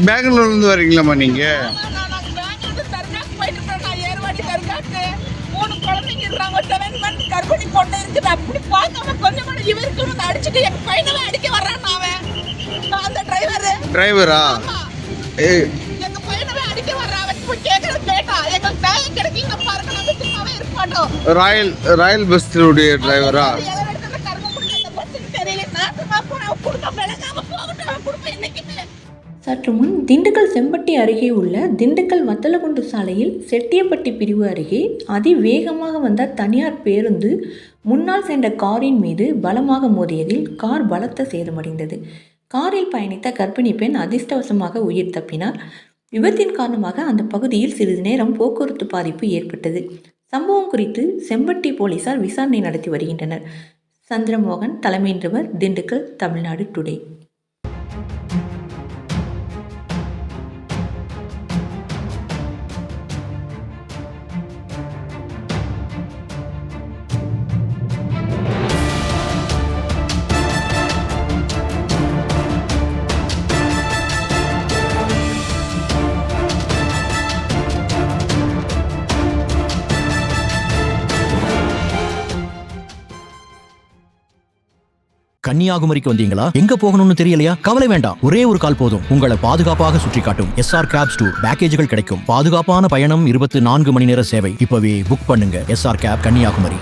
பெங்களூர்லேருந்து வரீங்களாம்மா நீங்கள்? கர்ப்பிணி பொண்ணு இருக்குது அப்படி பார்க்காம கொஞ்சம் கூட இவருக்கு வந்து அடிச்சுட்டு எங்க பையனை அடிக்க வர்றான் அவன். அந்த டிரைவரா? எங்க பையனை அடிக்க வர்றான் அவன். இப்போ கேட்கறது கேட்டா எங்களுக்கு நியாயம் கிடைக்கல பாருங்க, நாங்க சும்மாவே இருக்க மாட்டோம். ராயல் பஸ்ஸுடைய டிரைவரா? சற்று முன் திண்டுக்கல் செம்பட்டி அருகே உள்ள திண்டுக்கல் வத்தலகுண்டு சாலையில் செட்டியப்பட்டி பிரிவு அருகே அதிவேகமாக வந்த தனியார் பேருந்து முன்னால் சென்ற காரின் மீது பலமாக மோதியதில் கார் பலத்த சேதமடைந்தது. காரில் பயணித்த கர்ப்பிணி பெண் அதிர்ஷ்டவசமாக உயிர் தப்பினார். விபத்தின் காரணமாக அந்த பகுதியில் சிறிது நேரம் போக்குவரத்து பாதிப்பு ஏற்பட்டது. சம்பவம் குறித்து செம்பட்டி போலீசார் விசாரணை நடத்தி வருகின்றனர். சந்திரமோகன் தலைமையின்றவர், திண்டுக்கல், தமிழ்நாடு டுடே. கன்னியாகுமரிக்கு வந்தீங்களா? எங்க போகணும்னு தெரியலையா? கவலை வேண்டாம், ஒரே ஒரு கால் போதும். உங்களை பாதுகாப்பாக சுற்றி காட்டும் SR Cabs Tour பேக்கேஜ்கள் கிடைக்கும். பாதுகாப்பான பயணம், 24 மணி நேர சேவை. இப்பவே புக் பண்ணுங்க. SR Cab Kanyakumari.